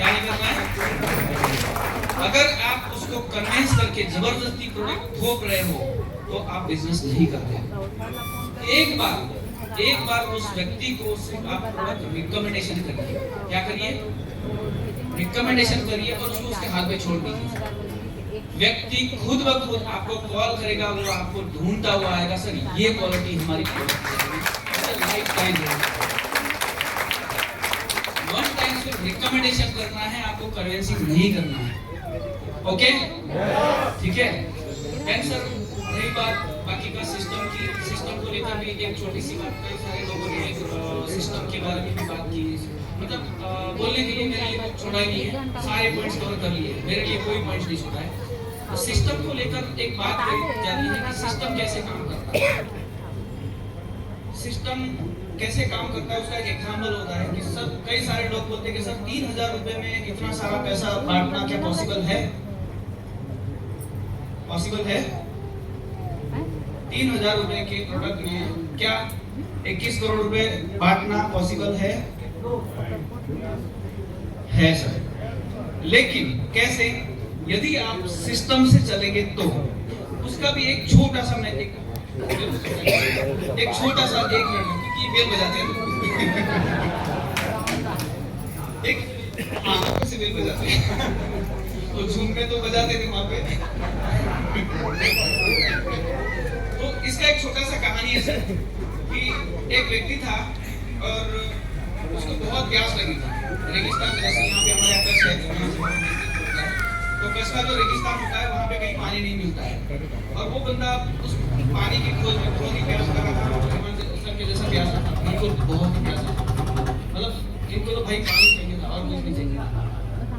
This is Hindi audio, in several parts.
क्या नहीं करना है। अगर आप उसको कन्विंस करके जबरदस्ती प्रोडक्ट थोप रहे हो तो आप बिजनेस नहीं करते। एक बार उस व्यक्ति को सिर्फ आप प्रोडक्ट रिकमेंडेशन करिए। क्या करिए? रिकमेंडेशन करिए और उसको उसके हाथ में छोड़ दीजिए। व्यक्ति खुद ब खुद आपको कॉल करेगा, वो आपको ढूंढता हुआ आएगा, सर ये क्वालिटी हमारी लाइफ टाइम वन टाइम सिर्फ रिकमेंडेशन करना है, आपको कन्विंसिंग नहीं करना है। ओके, ठीक है। देन सर रही बात बाकी का सिस्टम को लेकर भी एक छोटी सी बात, कई सारे लोगों ने सिस्टम के बारे में भी बात की। मतलब बोलने के लिए मेरे लिए कुछ छोड़ा ही नहीं है, सारे पॉइंट्स कवर कर लिए, मेरे लिए कोई पॉइंट्स नहीं छोड़ा है। तो सिस्टम को लेकर एक बात कही जाती है कि सिस्टम कैसे काम करता है। सिस्टम कैसे काम करता है उसका एक एग्जांपल होता है कि सब कई सारे लोग बोलते हैं कि सर 3000 रुपए में इतना सारा पैसा बांटना क्या पॉसिबल है? पॉसिबल है? 3000 रुपए के प्रोडक्ट में क्या 21 करोड़ रुपए बांटना पॉसिबल है? है सर। लेकिन कैसे? यदि आप सिस्टम से चलेंगे तो उसका भी एक छोटा सा मैं एक छोटा सा एक मिनट क्योंकि बेल बजाते हैं एक हाँ से बेल बजाते हैं तो झूम में तो बजाते थे वहां पे। तो इसका एक छोटा सा कहानी है सर कि एक व्यक्ति था और उसको बहुत प्यास लगी थी। रेगिस्तान जैसे यहाँ पे हमारे कच्छ है, तो कच्छ का जो रेगिस्तान होता है वहाँ पे कहीं पानी नहीं मिलता है और वो बंदा उस पानी की खोज में बहुत ही प्यास लगा था। सर के जैसा प्यास था, इनको बहुत ही प्यास था, मतलब इनको तो भाई पानी चाहिए था और कुछ नहीं चाहिए।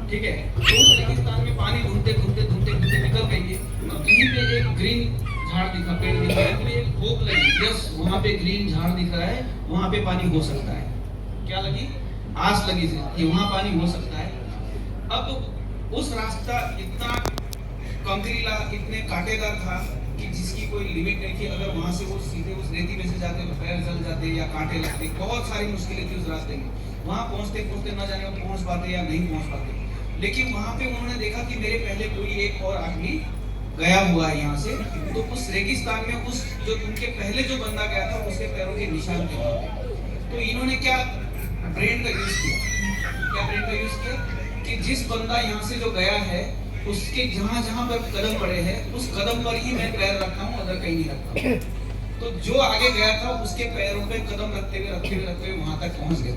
ठीक है, तो उस रेगिस्तान में पानी ढूंढते निकल गए और कहीं पे एक ग्रीन झाड़ दिखा, पेड़ दिखा है, तो एक होप लगी, यस वहाँ पे ग्रीन झाड़ दिख रहा है, वहाँ पे पानी हो सकता है। क्या लगी? आस लगी थी कि वहाँ पानी हो सकता है। अब उस रास्ता इतना कंकरीला, इतने कांटेदार था कि जिसकी कोई लिमिट नहीं थी। अगर वहां से वो सीधे उस रेती में से जाते तो पैर जल जाते या कांटे लगते, बहुत सारी मुश्किलें थी उस रास्ते में। वहां पहुंचते न जाने वो पहुंच पाते या नहीं पहुंच पाते। लेकिन वहां पे उन्होंने देखा कि मेरे पहले कोई एक और आदमी गया हुआ है यहाँ से, तो उस रेगिस्तान में उस जो उनके पहले जो बंदा गया था उसके पैरों के निशान थे वहां पे। तो इन्होंने क्या ब्रेन का यूज किया? क्या ब्रेन का यूज किया कि जिस बंदा यहाँ से जो गया है उसके जहां पर कदम पड़े हैं उस कदम पर ही मैं पैर रखता हूँ, अदर कहीं नहीं रखता। तो जो आगे गया था उसके पैरों पे कदम रखते हुए वहां तक पहुंच गए।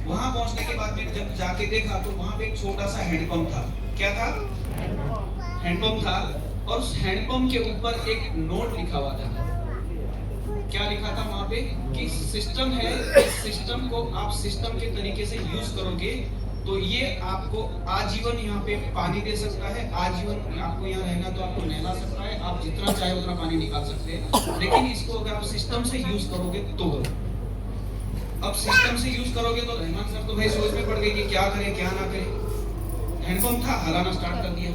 वहां पहुंचने के बाद में जब जाके देखा तो वहां पे एक छोटा सा हैंडपंप था। क्या था? हैंडपंप था और उस हैंडपंप के ऊपर एक नोट लिखा हुआ था। क्या लिखा था वहां पे कि सिस्टम है, इस सिस्टम को आप सिस्टम के तरीके से यूज करोगे तो ये आपको आजीवन यहाँ पे पानी दे सकता है, आजीवन आपको यहाँ रहना तो आपको नहला सकता है, आप जितना चाहे उतना पानी निकाल सकते हैं। लेकिन इसको अगर आप सिस्टम से यूज करोगे तो, अब सिस्टम से यूज करोगे तो रहमान सर तो भाई सोच में पड़ गई कि क्या करें क्या ना करें। हैंडपंप था, हलाना स्टार्ट कर दिया,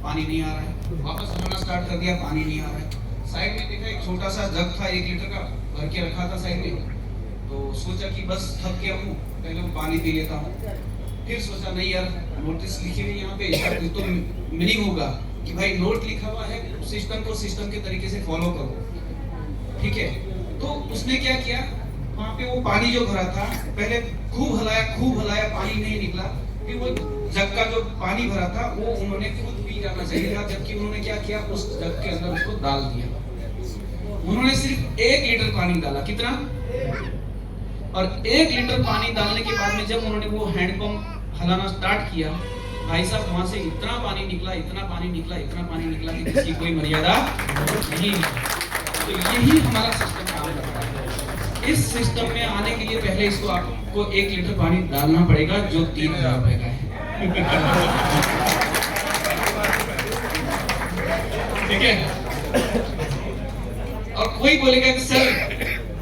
पानी नहीं आ रहा है, वापस हलाना स्टार्ट कर दिया, पानी नहीं आ रहा है। साइड में देखा एक छोटा सा जग था 1 लीटर का, भर के रखा था साइड में। तो सोचा कि बस थक गया हूँ, पहले मैं पानी पी लेता हूँ। फिर सोचा नहीं यार, नोटिस लिखी हुई यहाँ पे इसका तो मीनिंग होगा कि भाई नोट लिखा हुआ है, सिस्टम को सिस्टम के तरीके से फॉलो करो। ठीक है, तो उसने क्या किया, वहाँ पे वो पानी जो भरा था पहले खूब हलाया, पानी नहीं निकला। फिर वो जग का जो पानी भरा था वो उन्होंने खुद पी जाना चाहिए था, जबकि उन्होंने क्या किया, उस जग के अंदर उसको डाल दिया। उन्होंने सिर्फ 1 लीटर पानी डाला। कितना? और 1 लीटर पानी डालने के बाद में जब उन्होंने वो हैंडपंप हलाना स्टार्ट किया, भाई साहब वहां से इतना पानी निकला कि किसी कोई मर्यादा नहीं। तो यही हमारा सिस्टम काम करता है। इस सिस्टम में आने के लिए पहले इसको आपको 1 लीटर पानी डालना पड़ेगा जो 3000 रुपए का है। ठीक है, और कोई बोलेगा कि सर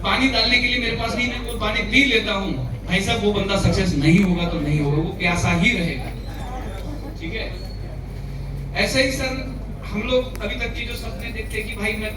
पानी डालने के लिए मेरे पास नहीं, मैं कोई पानी पी लेता हूँ, भाई साहब वो बंदा सक्सेस नहीं होगा तो नहीं होगा, वो प्यासा ही रहेगा। ठीक है, ऐसे ही सर हम लोग अभी तक की जो सपने देखते हैं कि भाई मैं